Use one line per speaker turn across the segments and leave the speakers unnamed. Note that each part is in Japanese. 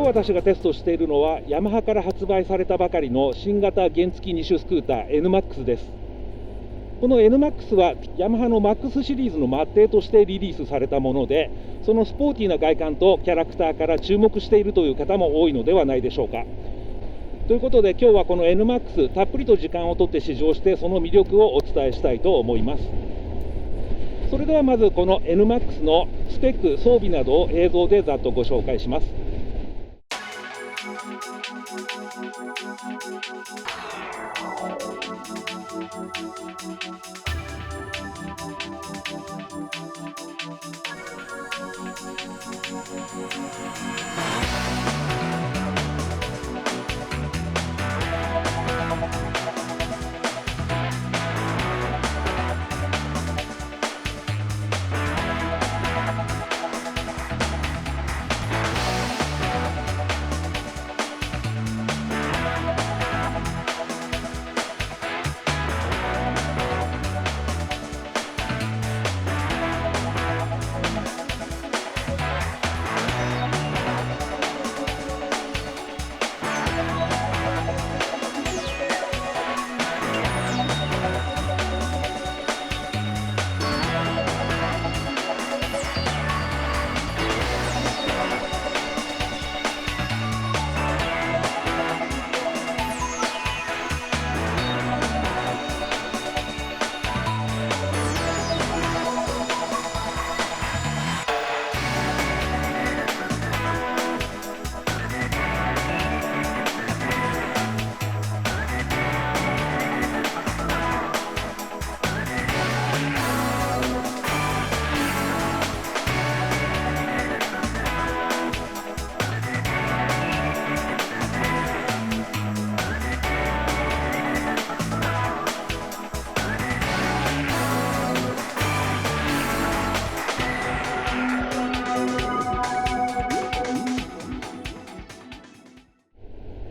今日私がテストしているのはヤマハから発売されたばかりの新型原付2種スクーター NMAX です。この NMAX はヤマハの MAX シリーズの末艇としてリリースされたもので、そのスポーティーな外観とキャラクターから注目しているという方も多いのではないでしょうか。ということで今日はこの NMAX たっぷりと時間をとって試乗してその魅力をお伝えしたいと思います。それではまずこの NMAX のスペック、装備などを映像でざっとご紹介します。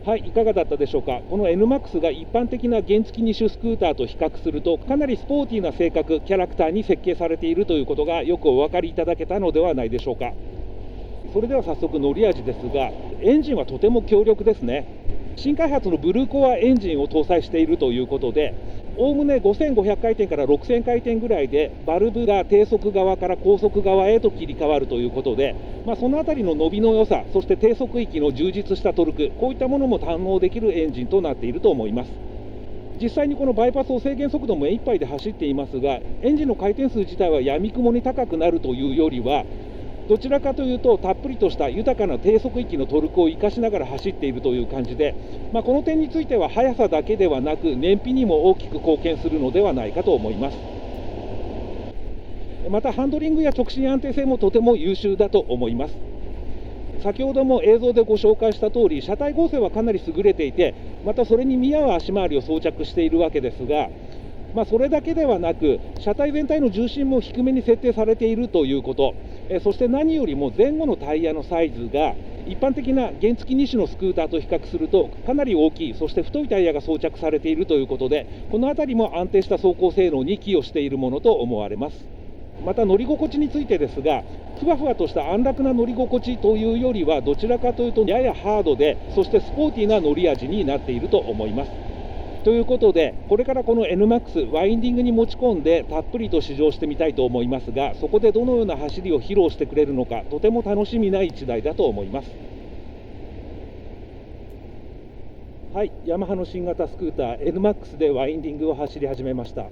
はい、いかがだったでしょうか。この NMAX が一般的な原付2種スクーターと比較するとかなりスポーティーな性格、キャラクターに設計されているということがよくお分かりいただけたのではないでしょうか。それでは早速乗り味ですが、エンジンはとても強力ですね。新開発のブルーコアエンジンを搭載しているということで、おおむね5500回転から6000回転ぐらいでバルブが低速側から高速側へと切り替わるということで、そのあたりの伸びの良さ、そして低速域の充実したトルク、こういったものも堪能できるエンジンとなっていると思います。実際にこのバイパスを制限速度も目いっぱいで走っていますが、エンジンの回転数自体はやみくもに高くなるというよりは、どちらかというとたっぷりとした豊かな低速域のトルクを生かしながら走っているという感じで、この点については速さだけではなく燃費にも大きく貢献するのではないかと思います。またハンドリングや直進安定性もとても優秀だと思います。先ほども映像でご紹介した通り、車体剛性はかなり優れていて、またそれに見合う足回りを装着しているわけですが、それだけではなく車体全体の重心も低めに設定されているということ、そして何よりも前後のタイヤのサイズが一般的な原付2種のスクーターと比較するとかなり大きい、そして太いタイヤが装着されているということで、この辺りも安定した走行性能に寄与しているものと思われます。また乗り心地についてですが、ふわふわとした安楽な乗り心地というよりはどちらかというとややハードで、そしてスポーティーな乗り味になっていると思います。ということで、これからこの NMAX ワインディングに持ち込んでたっぷりと試乗してみたいと思いますが、そこでどのような走りを披露してくれるのか、とても楽しみな一台だと思います。はい、ヤマハの新型スクーター NMAX でワインディングを走り始めました。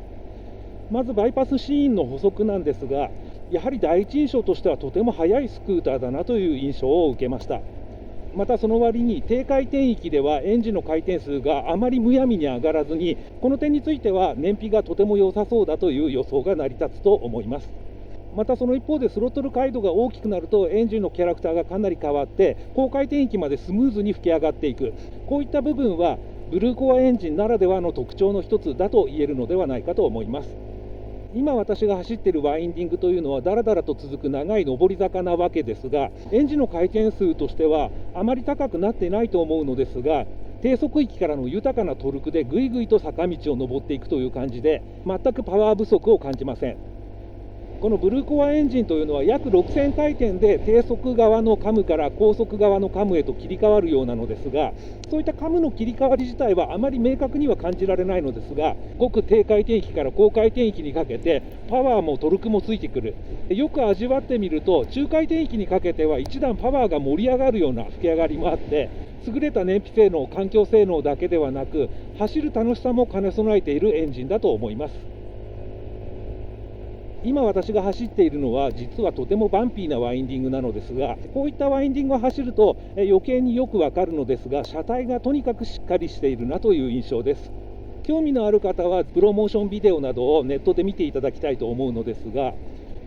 まずバイパスシーンの補足なんですが、やはり第一印象としてはとても速いスクーターだなという印象を受けました。またその割に低回転域ではエンジンの回転数があまりむやみに上がらずに、この点については燃費がとても良さそうだという予想が成り立つと思います。またその一方でスロットル回路が大きくなるとエンジンのキャラクターがかなり変わって高回転域までスムーズに吹き上がっていく、こういった部分はブルーコアエンジンならではの特徴の一つだと言えるのではないかと思います。今私が走っているワインディングというのはだらだらと続く長い上り坂なわけですが、エンジンの回転数としてはあまり高くなっていないと思うのですが、低速域からの豊かなトルクでぐいぐいと坂道を上っていくという感じで、全くパワー不足を感じません。このブルーコアエンジンというのは約6000回転で低速側のカムから高速側のカムへと切り替わるようなのですが、そういったカムの切り替わり自体はあまり明確には感じられないのですが、ごく低回転域から高回転域にかけてパワーもトルクもついてくる。よく味わってみると、中回転域にかけては一段パワーが盛り上がるような吹き上がりもあって、優れた燃費性能、環境性能だけではなく、走る楽しさも兼ね備えているエンジンだと思います。今私が走っているのは実はとてもバンピーなワインディングなのですが、こういったワインディングを走ると余計によくわかるのですが、車体がとにかくしっかりしているなという印象です。興味のある方はプロモーションビデオなどをネットで見ていただきたいと思うのですが、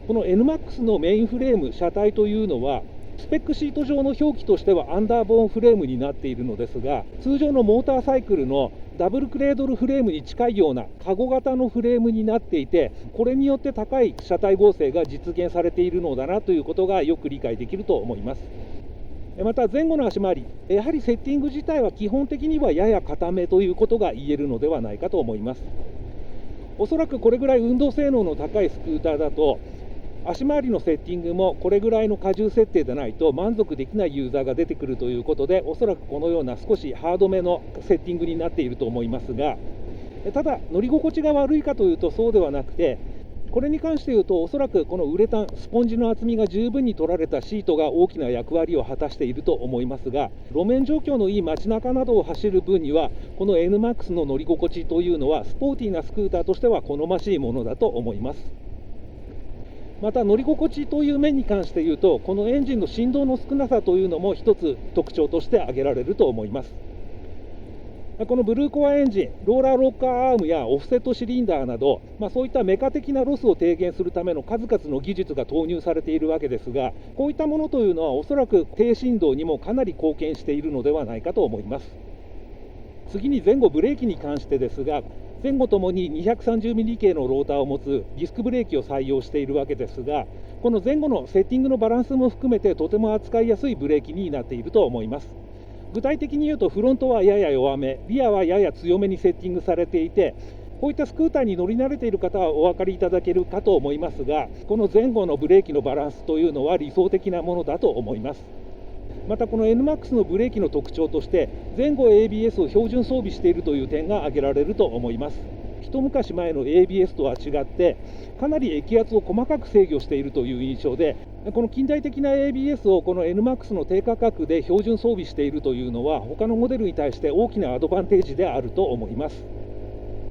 この NMAX のメインフレーム、車体というのはスペックシート上の表記としてはアンダーボーンフレームになっているのですが、通常のモーターサイクルのダブルクレードルフレームに近いようなカゴ型のフレームになっていて、これによって高い車体剛性が実現されているのだなということがよく理解できると思います。また前後の足回り、やはりセッティング自体は基本的にはやや固めということが言えるのではないかと思います。おそらくこれぐらい運動性能の高いスクーターだと、足回りのセッティングもこれぐらいの荷重設定でないと満足できないユーザーが出てくるということで、おそらくこのような少しハードめのセッティングになっていると思いますが、ただ乗り心地が悪いかというとそうではなくて、これに関して言うとおそらくこのウレタン、スポンジの厚みが十分に取られたシートが大きな役割を果たしていると思いますが、路面状況のいい街中などを走る分にはこの NMAX の乗り心地というのはスポーティーなスクーターとしては好ましいものだと思います。また乗り心地という面に関して言うと、このエンジンの振動の少なさというのも一つ特徴として挙げられると思います。このブルーコアエンジン、ローラーロッカーアームやオフセットシリンダーなど、そういったメカ的なロスを低減するための数々の技術が投入されているわけですが、こういったものというのはおそらく低振動にもかなり貢献しているのではないかと思います。次に前後ブレーキに関してですが、前後ともに 230mm 系のローターを持つディスクブレーキを採用しているわけですが、この前後のセッティングのバランスも含めてとても扱いやすいブレーキになっていると思います。具体的に言うとフロントはやや弱め、リアはやや強めにセッティングされていて、こういったスクーターに乗り慣れている方はお分かりいただけるかと思いますが、この前後のブレーキのバランスというのは理想的なものだと思います。またこの NMAX のブレーキの特徴として前後 ABS を標準装備しているという点が挙げられると思います。一昔前の ABS とは違ってかなり液圧を細かく制御しているという印象で、この近代的な ABS をこの NMAX の低価格で標準装備しているというのは他のモデルに対して大きなアドバンテージであると思います。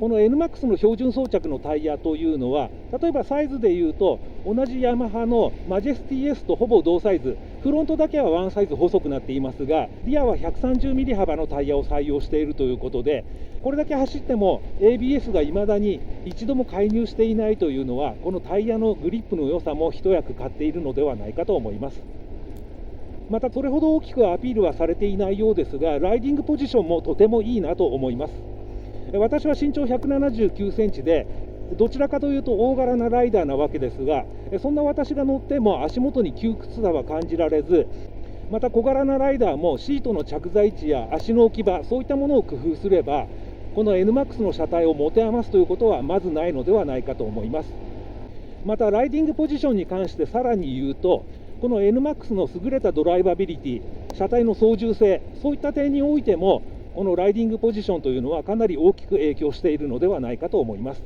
この NMAX の標準装着のタイヤというのは、例えばサイズでいうと同じヤマハのマジェスティ S とほぼ同サイズ、フロントだけはワンサイズ細くなっていますが、リアは 130mm 幅のタイヤを採用しているということで、これだけ走っても ABS が未だに一度も介入していないというのは、このタイヤのグリップの良さも一役買っているのではないかと思います。またそれほど大きくアピールはされていないようですが、ライディングポジションもとてもいいなと思います。私は身長179センチで、どちらかというと大柄なライダーなわけですが、そんな私が乗っても足元に窮屈さは感じられず、また小柄なライダーもシートの着座位置や足の置き場、そういったものを工夫すれば、この NMAX の車体を持て余すということはまずないのではないかと思います。またライディングポジションに関してさらに言うと、この NMAX の優れたドライバビリティ、車体の操縦性、そういった点においてもこのライディングポジションというのはかなり大きく影響しているのではないかと思います。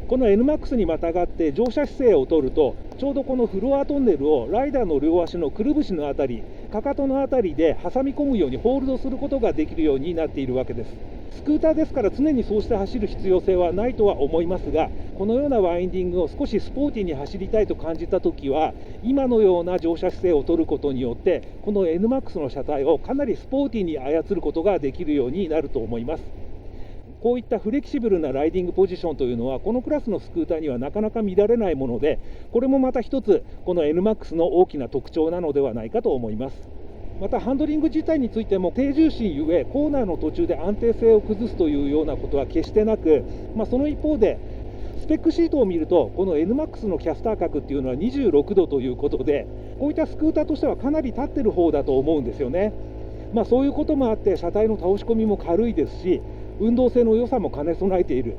この NMAX にまたがって乗車姿勢をとると、ちょうどこのフロアトンネルをライダーの両足のくるぶしのあたり、かかとのあたりで挟み込むようにホールドすることができるようになっているわけです。スクーターですから常にそうして走る必要性はないとは思いますが、このようなワインディングを少しスポーティーに走りたいと感じたときは、今のような乗車姿勢を取ることによってこの NMAX の車体をかなりスポーティーに操ることができるようになると思います。こういったフレキシブルなライディングポジションというのはこのクラスのスクーターにはなかなか見られないもので、これもまた一つこの NMAX の大きな特徴なのではないかと思います。またハンドリング自体についても低重心ゆえコーナーの途中で安定性を崩すというようなことは決してなく、その一方でスペックシートを見るとこの NMAX のキャスター角っていうのは26度ということで、こういったスクーターとしてはかなり立ってる方だと思うんですよね。そういうこともあって車体の倒し込みも軽いですし、運動性の良さも兼ね備えている。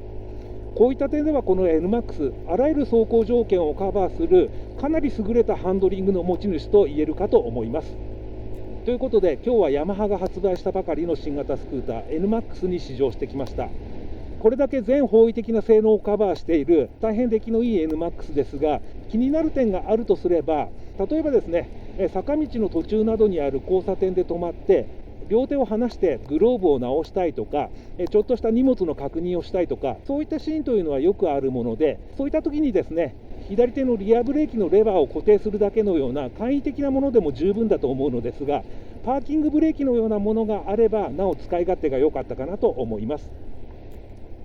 こういった点ではこの NMAX、あらゆる走行条件をカバーするかなり優れたハンドリングの持ち主と言えるかと思います。ということで今日はヤマハが発売したばかりの新型スクーター NMAX に試乗してきました。これだけ全方位的な性能をカバーしている大変出来のいい NMAX ですが、気になる点があるとすれば、例えばですね、坂道の途中などにある交差点で止まって両手を離してグローブを直したいとか、ちょっとした荷物の確認をしたいとか、そういったシーンというのはよくあるもので、そういった時にですね、左手のリアブレーキのレバーを固定するだけのような簡易的なものでも十分だと思うのですが、パーキングブレーキのようなものがあればなお使い勝手が良かったかなと思います。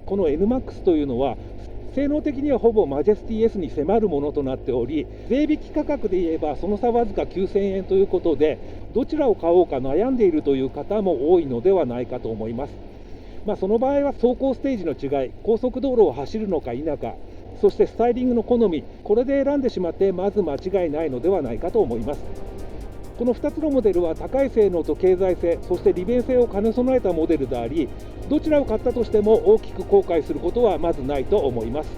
この NMAX というのは性能的にはほぼマジェスティ S に迫るものとなっており、税引き価格で言えばその差わずか9000円ということで、どちらを買おうか悩んでいるという方も多いのではないかと思います。その場合は走行ステージの違い、高速道路を走るのか否か、そしてスタイリングの好み、これで選んでしまってまず間違いないのではないかと思います。この2つのモデルは高い性能と経済性、そして利便性を兼ね備えたモデルであり、どちらを買ったとしても大きく後悔することはまずないと思います。